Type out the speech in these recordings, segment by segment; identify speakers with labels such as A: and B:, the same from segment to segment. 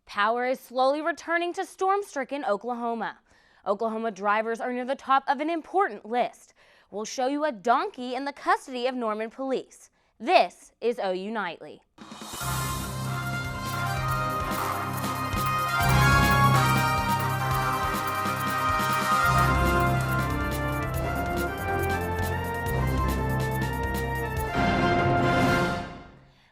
A: Power is slowly returning to storm-stricken Oklahoma. Oklahoma drivers are near the top of an important list. We'll show you a donkey in the custody of Norman police. This is OU Nightly.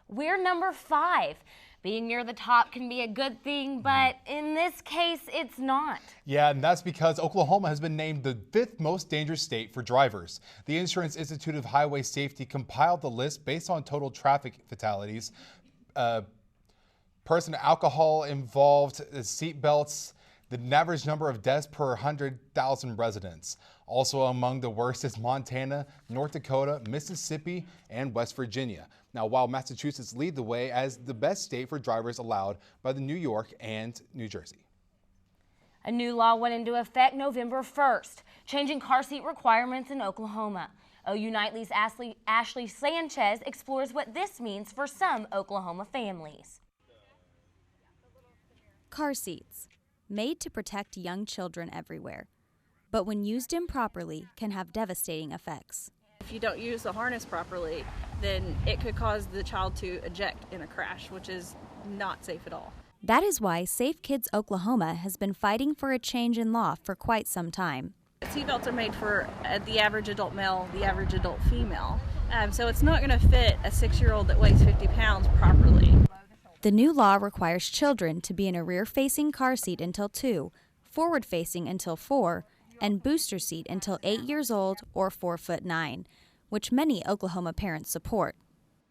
A: We're number 5. Being near the top can be a good thing, but in this case, it's not.
B: Yeah, and that's because Oklahoma has been named the 5th most dangerous state for drivers. The Insurance Institute of Highway Safety compiled the list based on total traffic fatalities, person alcohol involved, seat belts, the average number of deaths per 100,000 residents. Also among the worst is Montana, North Dakota, Mississippi, and West Virginia. Now, while Massachusetts lead the way as the best state for drivers allowed by the New York and New Jersey.
A: A new law went into effect November 1st, changing car seat requirements in Oklahoma. OU Nightly's Ashley Sanchez explores what this means for some Oklahoma families.
C: Car seats, made to protect young children everywhere, but when used improperly can have devastating effects.
D: If you don't use the harness properly, then it could cause the child to eject in a crash, which is not safe at all.
C: That is why Safe Kids Oklahoma has been fighting for a change in law for quite some time.
D: Seatbelts are made for the average adult male, the average adult female, so it's not going to fit a 6-year-old that weighs 50 pounds properly.
C: The new law requires children to be in a rear-facing car seat until 2, forward-facing until 4, and booster seat until 8 years old or 4'9", which many Oklahoma parents support.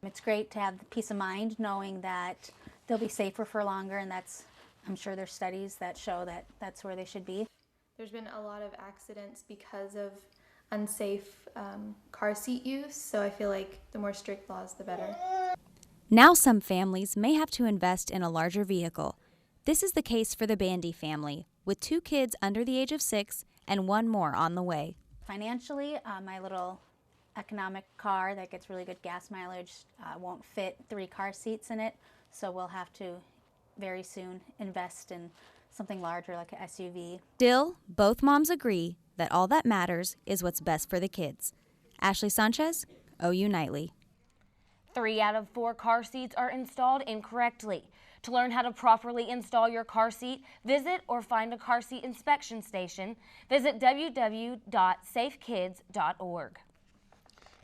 E: It's great to have the peace of mind knowing that they'll be safer for longer, and I'm sure there's studies that show that that's where they should be.
F: There's been a lot of accidents because of unsafe car seat use, so I feel like the more strict laws, the better.
C: Now some families may have to invest in a larger vehicle. This is the case for the Bandy family, with 2 kids under the age of 6 and 1 more on the way.
E: Financially, my little economic car that gets really good gas mileage won't fit 3 car seats in it, so we'll have to very soon invest in something larger like an SUV.
C: Still, both moms agree that all that matters is what's best for the kids. Ashley Sanchez, OU Nightly.
A: 3 out of 4 car seats are installed incorrectly. To learn how to properly install your car seat, visit or find a car seat inspection station. Visit www.safekids.org.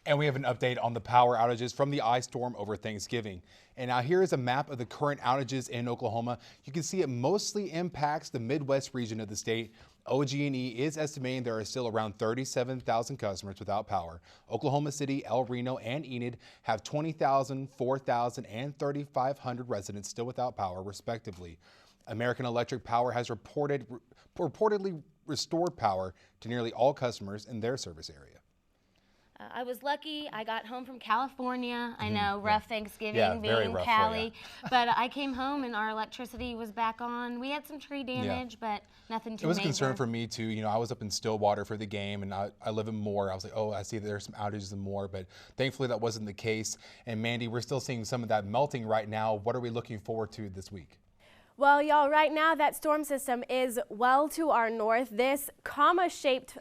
B: And we have an update on the power outages from the ice storm over Thanksgiving. And now here is a map of the current outages in Oklahoma. You can see it mostly impacts the Midwest region of the state. OG&E is estimating there are still around 37,000 customers without power. Oklahoma City, El Reno, and Enid have 20,000, 4,000, and 3,500 residents still without power, respectively. American Electric Power has reportedly restored power to nearly all customers in their service area.
A: I was lucky. I got home from California. I know, rough Thanksgiving being in
B: rough,
A: Cali. But I came home and our electricity was back on. We had some tree damage, but nothing too major.
B: It was a concern for me too. You know, I was up in Stillwater for the game, and I live in Moore. I was like, oh, I see that there's some outages in Moore, but thankfully that wasn't the case. And Mandy, we're still seeing some of that melting right now. What are we looking forward to this week?
G: Well, y'all, right now that storm system is well to our north. This comma-shaped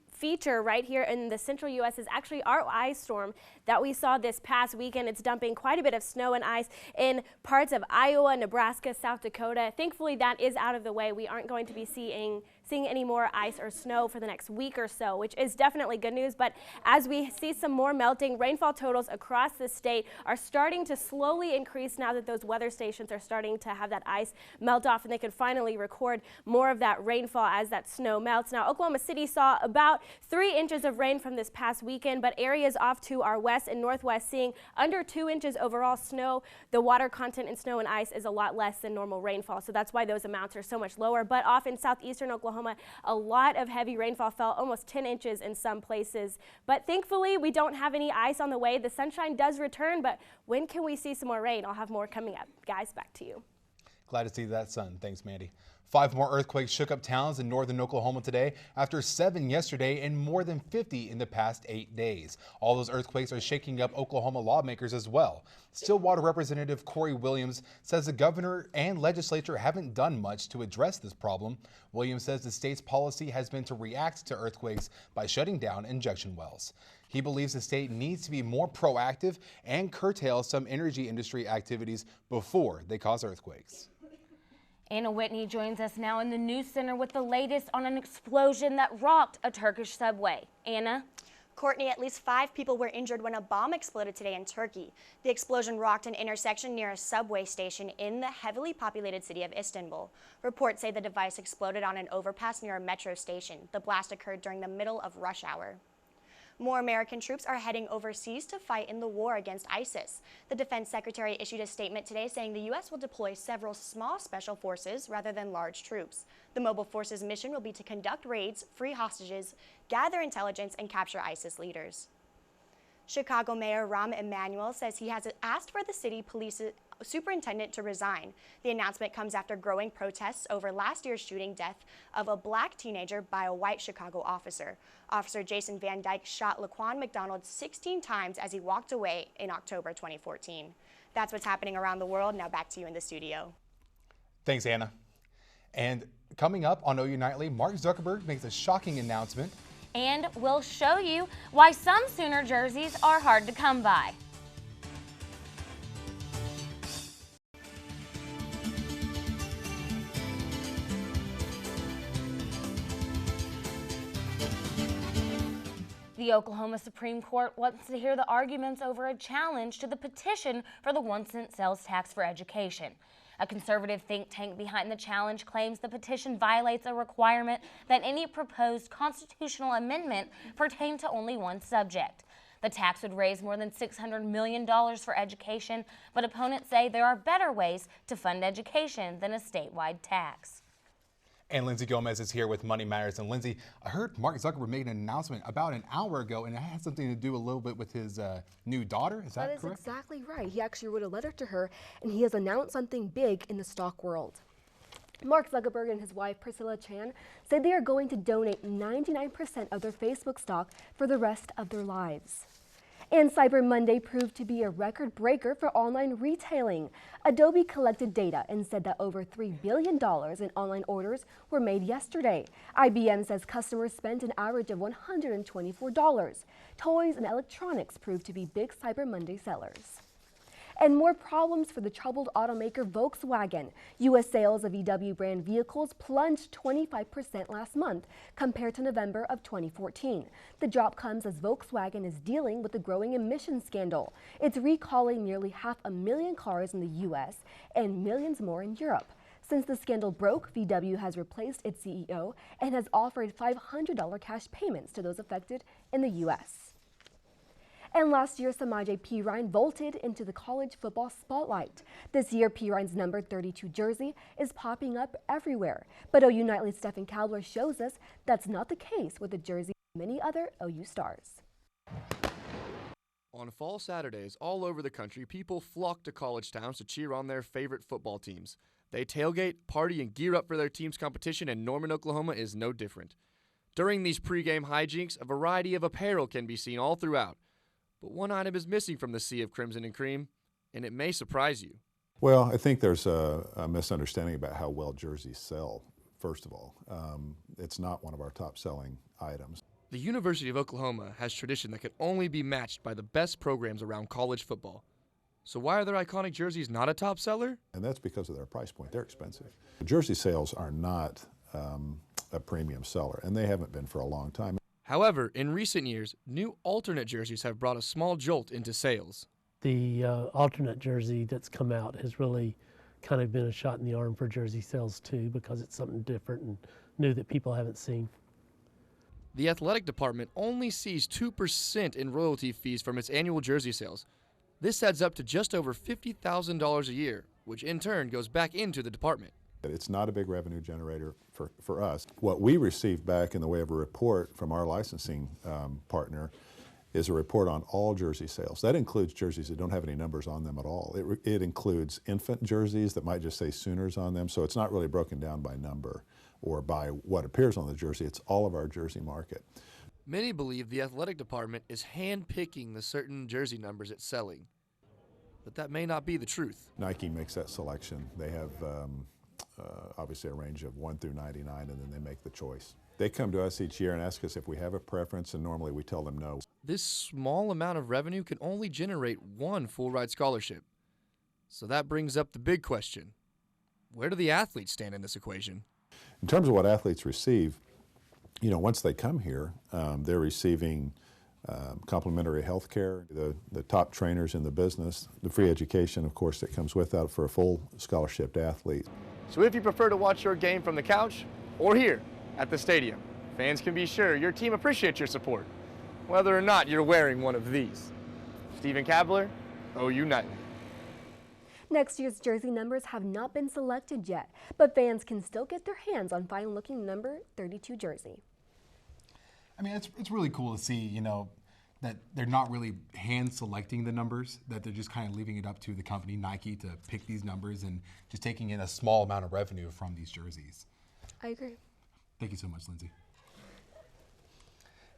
G: feature right here in the central U.S. is actually our ice storm that we saw this past weekend. It's dumping quite a bit of snow and ice in parts of Iowa, Nebraska, South Dakota. Thankfully, that is out of the way. We aren't going to be seeing any more ice or snow for the next week or so, which is definitely good news. But as we see some more melting, rainfall totals across the state are starting to slowly increase now that those weather stations are starting to have that ice melt off, and they can finally record more of that rainfall as that snow melts. Now, Oklahoma City saw about 3 inches of rain from this past weekend, but areas off to our west and northwest seeing under 2 inches overall snow. The water content in snow and ice is a lot less than normal rainfall, so that's why those amounts are so much lower. But off in southeastern Oklahoma, a lot of heavy rainfall fell, almost 10 inches in some places. But thankfully, we don't have any ice on the way. The sunshine does return, but when can we see some more rain? I'll have more coming up. Guys, back to you.
B: Glad to see that sun. Thanks, Mandy. 5 more earthquakes shook up towns in northern Oklahoma today after 7 yesterday and more than 50 in the past 8 days. All those earthquakes are shaking up Oklahoma lawmakers as well. Stillwater Representative Corey Williams says the governor and legislature haven't done much to address this problem. Williams says the state's policy has been to react to earthquakes by shutting down injection wells. He believes the state needs to be more proactive and curtail some energy industry activities before they cause earthquakes.
A: Anna Whitney joins us now in the News Center with the latest on an explosion that rocked a Turkish subway. Anna?
H: Courtney, at least 5 people were injured when a bomb exploded today in Turkey. The explosion rocked an intersection near a subway station in the heavily populated city of Istanbul. Reports say the device exploded on an overpass near a metro station. The blast occurred during the middle of rush hour. More American troops are heading overseas to fight in the war against ISIS. The Defense Secretary issued a statement today saying the U.S. will deploy several small special forces rather than large troops. The mobile forces' mission will be to conduct raids, free hostages, gather intelligence, and capture ISIS leaders. Chicago Mayor Rahm Emanuel says he has asked for the city police superintendent to resign. The announcement comes after growing protests over last year's shooting death of a black teenager by a white Chicago officer. Officer Jason Van Dyke shot Laquan McDonald 16 times as he walked away in October 2014. That's what's happening around the world. Now back to you in the studio.
B: Thanks, Anna. And coming up on OU Nightly, Mark Zuckerberg makes a shocking announcement.
A: And we'll show you why some Sooner jerseys are hard to come by. The Oklahoma Supreme Court wants to hear the arguments over a challenge to the petition for the 1-cent sales tax for education. A conservative think tank behind the challenge claims the petition violates a requirement that any proposed constitutional amendment pertain to only one subject. The tax would raise more than $600 million for education, but opponents say there are better ways to fund education than a statewide tax.
B: And Lindsay Gomez is here with Money Matters. And Lindsay, I heard Mark Zuckerberg made an announcement about an hour ago, and it had something to do a little bit with his new daughter. Is that correct?
I: That is exactly right. He actually wrote a letter to her, and he has announced something big in the stock world. Mark Zuckerberg and his wife, Priscilla Chan, said they are going to donate 99% of their Facebook stock for the rest of their lives. And Cyber Monday proved to be a record breaker for online retailing. Adobe collected data and said that over $3 billion in online orders were made yesterday. IBM says customers spent an average of $124. Toys and electronics proved to be big Cyber Monday sellers. And more problems for the troubled automaker Volkswagen. U.S. sales of VW brand vehicles plunged 25% last month compared to November of 2014. The drop comes as Volkswagen is dealing with the growing emissions scandal. It's recalling nearly 500,000 cars in the U.S. and millions more in Europe. Since the scandal broke, VW has replaced its CEO and has offered $500 cash payments to those affected in the U.S. And last year, Samaje Perine vaulted into the college football spotlight. This year, Perine's number 32 jersey is popping up everywhere. But OU Nightly's Stephen Cowler shows us that's not the case with the jersey of many other OU stars.
J: On fall Saturdays, all over the country, people flock to college towns to cheer on their favorite football teams. They tailgate, party, and gear up for their team's competition, and Norman, Oklahoma is no different. During these pregame hijinks, a variety of apparel can be seen all throughout. But one item is missing from the sea of crimson and cream, and it may surprise you.
K: Well, I think there's a misunderstanding about how well jerseys sell, first of all. It's not one of our top-selling items.
J: The University of Oklahoma has tradition that could only be matched by the best programs around college football. So why are their iconic jerseys not a top seller?
K: And that's because of their price point. They're expensive. Jersey sales are not a premium seller, and they haven't been for a long time.
J: However, in recent years, new alternate jerseys have brought a small jolt into sales.
L: The alternate jersey that's come out has really kind of been a shot in the arm for jersey sales too, because it's something different and new that people haven't seen.
J: The athletic department only sees 2% in royalty fees from its annual jersey sales. This adds up to just over $50,000 a year, which in turn goes back into the department.
K: It's not a big revenue generator for us. What we receive back in the way of a report from our licensing partner is a report on all jersey sales. That includes jerseys that don't have any numbers on them at all. It includes infant jerseys that might just say Sooners on them, so it's not really broken down by number or by what appears on the jersey. It's all of our jersey market.
J: Many believe the athletic department is hand-picking the certain jersey numbers it's selling, but that may not be the truth.
K: Nike makes that selection. They have obviously a range of 1 through 99, and then they make the choice. They come to us each year and ask us if we have a preference, and normally we tell them no.
J: This small amount of revenue can only generate one full-ride scholarship. So that brings up the big question. Where do the athletes stand in this equation?
K: In terms of what athletes receive, you know, once they come here, they're receiving complimentary health care, the top trainers in the business, the free education, of course, that comes with that for a full scholarship athlete.
J: So if you prefer to watch your game from the couch or here at the stadium, fans can be sure your team appreciates your support, whether or not you're wearing one of these. Stephen Kabler, OU Nightly.
I: Next year's jersey numbers have not been selected yet, but fans can still get their hands on fine-looking number 32 jersey.
B: I mean, it's really cool to see, you know, that they're not really hand selecting the numbers, that they're just kind of leaving it up to the company, Nike, to pick these numbers and just taking in a small amount of revenue from these jerseys.
I: I agree.
B: Thank you so much, Lindsay.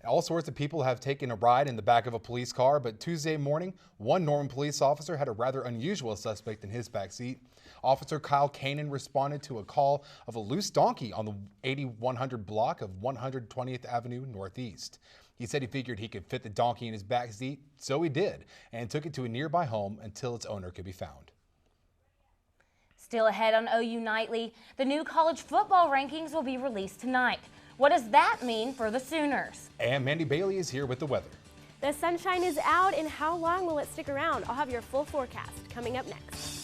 B: All sorts of people have taken a ride in the back of a police car, but Tuesday morning, one Norman police officer had a rather unusual suspect in his backseat. Officer Kyle Kanan responded to a call of a loose donkey on the 8100 block of 120th Avenue Northeast. He said he figured he could fit the donkey in his backseat, so he did, and took it to a nearby home until its owner could be found.
A: Still ahead on OU Nightly, the new college football rankings will be released tonight. What does that mean for the Sooners?
B: And Mandy Bailey is here with the weather.
G: The sunshine is out, and how long will it stick around? I'll have your full forecast coming up next.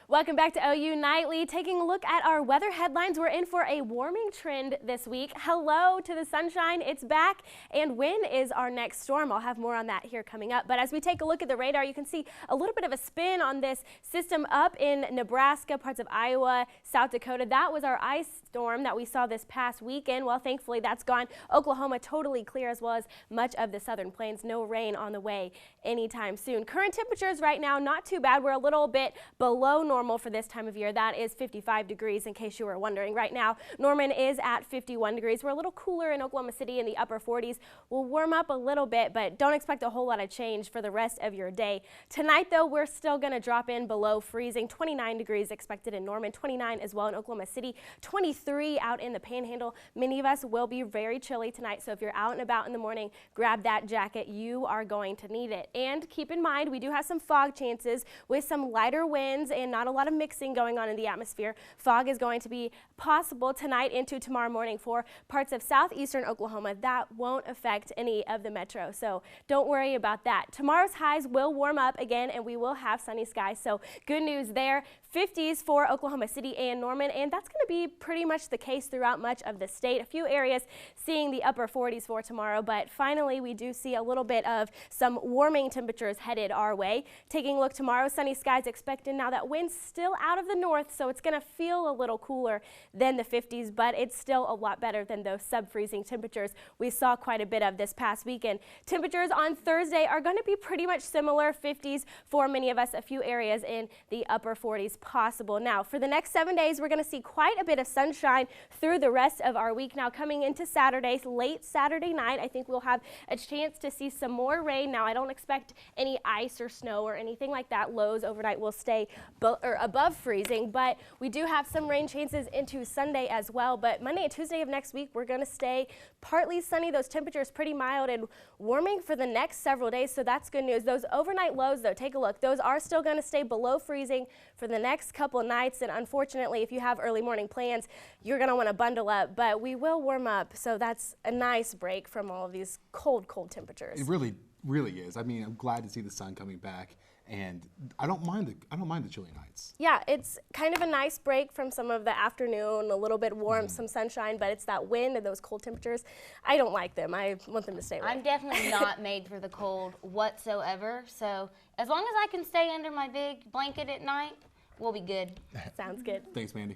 G: Welcome back to OU Nightly. Taking a look at our weather headlines, we're in for a warming trend this week. Hello to the sunshine, it's back. And when is our next storm? I'll have more on that here coming up. But as we take a look at the radar, you can see a little bit of a spin on this system up in Nebraska, parts of Iowa, South Dakota. That was our ice storm that we saw this past weekend. Well, thankfully that's gone. Oklahoma totally clear, as well as much of the southern plains. No rain on the way anytime soon. Current temperatures right now, not too bad. We're a little bit below normal for this time of year. That is 55 degrees, in case you were wondering. Right now, Norman is at 51 degrees. We're a little cooler in Oklahoma City in the upper 40s. We'll warm up a little bit, but don't expect a whole lot of change for the rest of your day. Tonight, though, we're still going to drop in below freezing. 29 degrees expected in Norman, 29 as well in Oklahoma City, 23 out in the Panhandle. Many of us will be very chilly tonight, so if you're out and about in the morning, grab that jacket. You are going to need it. And keep in mind, we do have some fog chances with some lighter winds and not a lot of mixing going on in the atmosphere. Fog is going to be possible tonight into tomorrow morning for parts of southeastern Oklahoma. That won't affect any of the metro, so don't worry about that. Tomorrow's highs will warm up again, and we will have sunny skies, so good news there. 50s for Oklahoma City and Norman, and that's going to be pretty much the case throughout much of the state. A few areas seeing the upper 40s for tomorrow, but finally we do see a little bit of some warming temperatures headed our way. Taking a look tomorrow, sunny skies expected. Now that wind's still out of the north, so it's going to feel a little cooler than the 50s, but it's still a lot better than those sub-freezing temperatures we saw quite a bit of this past weekend. Temperatures on Thursday are going to be pretty much similar, 50s for many of us, a few areas in the upper 40s possible. Now, for the next 7 days, we're going to see quite a bit of sunshine through the rest of our week. Now, coming into Saturday, late Saturday night, I think we'll have a chance to see some more rain. Now, I don't expect any ice or snow or anything like that. Lows overnight will stay above freezing, but we do have some rain chances into Sunday as well. But Monday and Tuesday of next week, we're going to stay partly sunny. Those temperatures pretty mild and warming for the next several days, so that's good news. Those overnight lows, though, take a look. Those are still going to stay below freezing for the next couple of nights, and unfortunately, if you have early morning plans, you're going to want to bundle up, but we will warm up, so that's a nice break from all of these cold temperatures.
B: It really is. I mean, I'm glad to see the sun coming back, and I don't mind the chilly nights.
G: Yeah, it's kind of a nice break from some of the afternoon, a little bit warm, some sunshine, but it's that wind and those cold temperatures. I don't like them. I want them to stay away.
A: I'm definitely not made for the cold whatsoever, so as long as I can stay under my big blanket at night, we'll be good.
G: Sounds good.
B: Thanks, Mandy.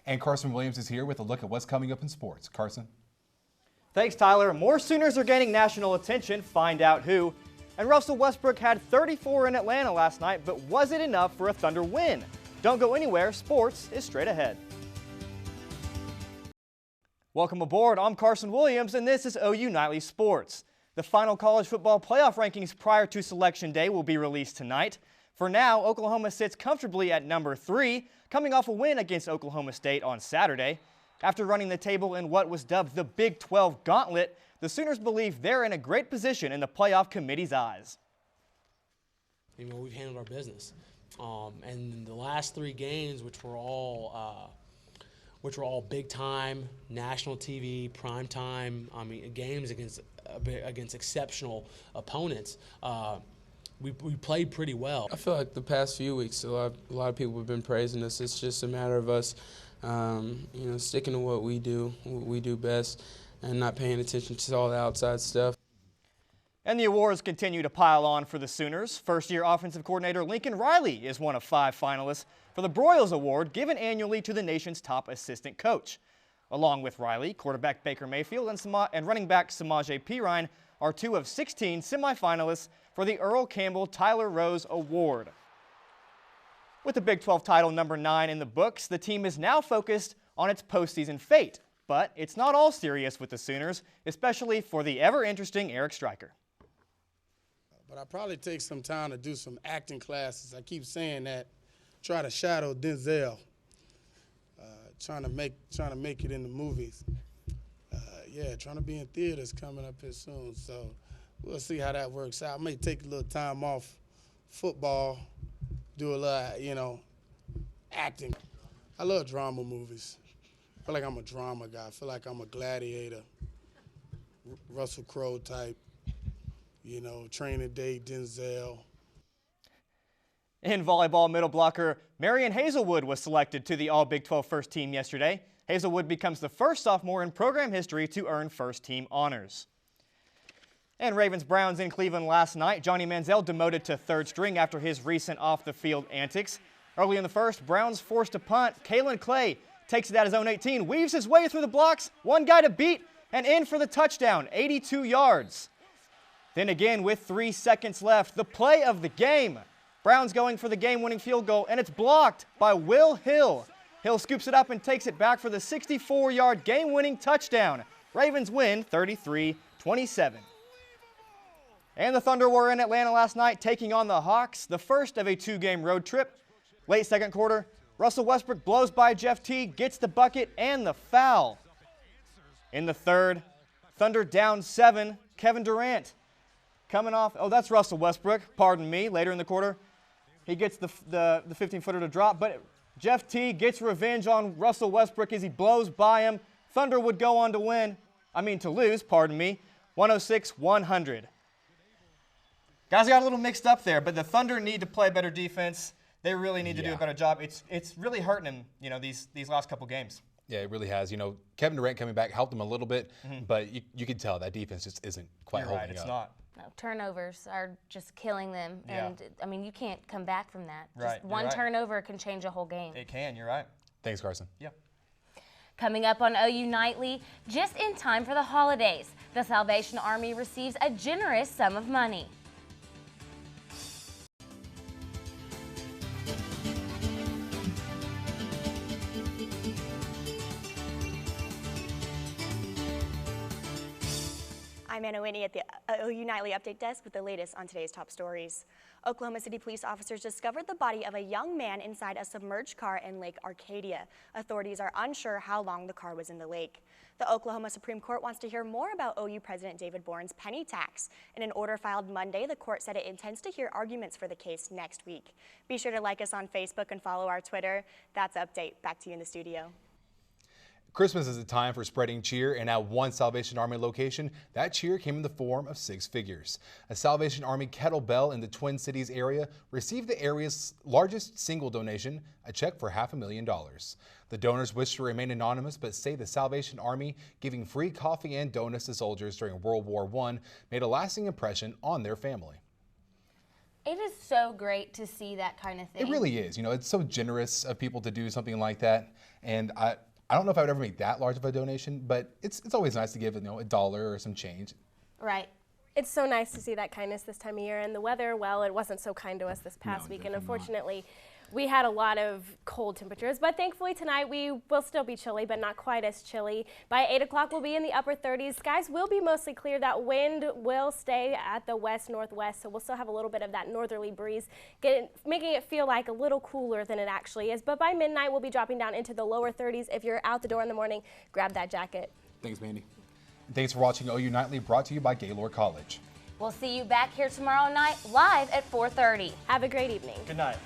B: And Carson Williams is here with a look at what's coming up in sports. Carson?
M: Thanks, Tyler. More Sooners are gaining national attention. Find out who. And Russell Westbrook had 34 in Atlanta last night, but was it enough for a Thunder win? Don't go anywhere. Sports is straight ahead. Welcome aboard. I'm Carson Williams, and this is OU Nightly Sports. The final college football playoff rankings prior to Selection Day will be released tonight. For now, Oklahoma sits comfortably at number 3, coming off a win against Oklahoma State on Saturday. After running the table in what was dubbed the Big 12 Gauntlet, the Sooners believe they're in a great position in the playoff committee's eyes.
N: We've handled our business. And the last 3 games, which were all big time, national TV, prime time, games against exceptional opponents, we played pretty well.
O: I feel like the past few weeks, a lot of people have been praising us. It's just a matter of us, sticking to what we do best, and not paying attention to all the outside stuff.
M: And the awards continue to pile on for the Sooners. First-year offensive coordinator Lincoln Riley is one of 5 finalists for the Broyles Award, given annually to the nation's top assistant coach. Along with Riley, quarterback Baker Mayfield and running back Samaje Perine are 2 of 16 semifinalists for the Earl Campbell Tyler Rose Award. With the Big 12 title number 9 in the books, the team is now focused on its postseason fate. But it's not all serious with the Sooners, especially for the ever-interesting Eric Stryker.
P: But I probably take some time to do some acting classes. I keep saying that. Try to shadow Denzel. Trying to make it in the movies. Trying to be in theaters coming up here soon. So we'll see how that works out. I may take a little time off football, do a little, acting. I love drama movies. I feel like I'm a drama guy. I feel like I'm a Gladiator, Russell Crowe type. Training Day, Denzel.
M: In volleyball, middle blocker Marion Hazelwood was selected to the All-Big 12 first team yesterday. Hazelwood becomes the first sophomore in program history to earn first team honors. And Ravens-Browns in Cleveland last night. Johnny Manziel demoted to 3rd string after his recent off-the-field antics. Early in the first, Browns forced a punt. Kalen Clay takes it at his own 18, weaves his way through the blocks, one guy to beat, and in for the touchdown, 82 yards. Then again, with 3 seconds left, the play of the game. Browns going for the game-winning field goal, and it's blocked by Will Hill. Hill scoops it up and takes it back for the 64-yard game-winning touchdown. Ravens win 33-27. And the Thunder were in Atlanta last night taking on the Hawks, the first of a 2-game road trip. Late second quarter, Russell Westbrook blows by Jeff Teague, gets the bucket and the foul. In the third, Thunder down 7, Kevin Durant. Coming off, that's Russell Westbrook, pardon me, later in the quarter. He gets the 15-footer to drop, but Jeff Teague gets revenge on Russell Westbrook as he blows by him. Thunder would go on to lose, 106-100. Guys got a little mixed up there, but the Thunder need to play better defense. They really need to do a better job. It's really hurting them, these last couple games.
B: Yeah, it really has. Kevin Durant coming back helped them a little bit, but you can tell that defense just isn't quite holding up.
M: It's not.
A: No, turnovers are just killing them.
M: Yeah.
A: And, you can't come back from that.
M: Right.
A: Just one turnover can change a whole game.
M: It can, you're right.
B: Thanks, Carson.
M: Yeah.
A: Coming up on OU Nightly, just in time for the holidays, the Salvation Army receives a generous sum of money.
H: I'm Anna Whitney at the OU Nightly Update Desk with the latest on today's top stories. Oklahoma City police officers discovered the body of a young man inside a submerged car in Lake Arcadia. Authorities are unsure how long the car was in the lake. The Oklahoma Supreme Court wants to hear more about OU President David Boren's penny tax. In an order filed Monday, the court said it intends to hear arguments for the case next week. Be sure to like us on Facebook and follow our Twitter. That's Update. Back to you in the studio.
B: Christmas is a time for spreading cheer, and at one Salvation Army location, that cheer came in the form of 6 figures. A Salvation Army kettlebell in the Twin Cities area received the area's largest single donation, a check for $500,000. The donors wish to remain anonymous, but say the Salvation Army giving free coffee and donuts to soldiers during World War I made a lasting impression on their family.
A: It is so great to see that kind of thing.
B: It really is. It's so generous of people to do something like that, and I don't know if I would ever make that large of a donation, but it's always nice to give, you know, $1 or some change.
G: Right. It's so nice to see that kindness this time of year, and the weather, well, it wasn't so kind to us this past week, and unfortunately, we had a lot of cold temperatures, but thankfully tonight we will still be chilly, but not quite as chilly. By 8 o'clock, we'll be in the upper 30s. Skies will be mostly clear. That wind will stay at the west-northwest, so we'll still have a little bit of that northerly breeze, making it feel like a little cooler than it actually is. But by midnight, we'll be dropping down into the lower 30s. If you're out the door in the morning, grab that jacket.
B: Thanks, Mandy. Thanks for watching OU Nightly, brought to you by Gaylord College.
A: We'll see you back here tomorrow night live at 4:30.
G: Have a great evening.
M: Good night.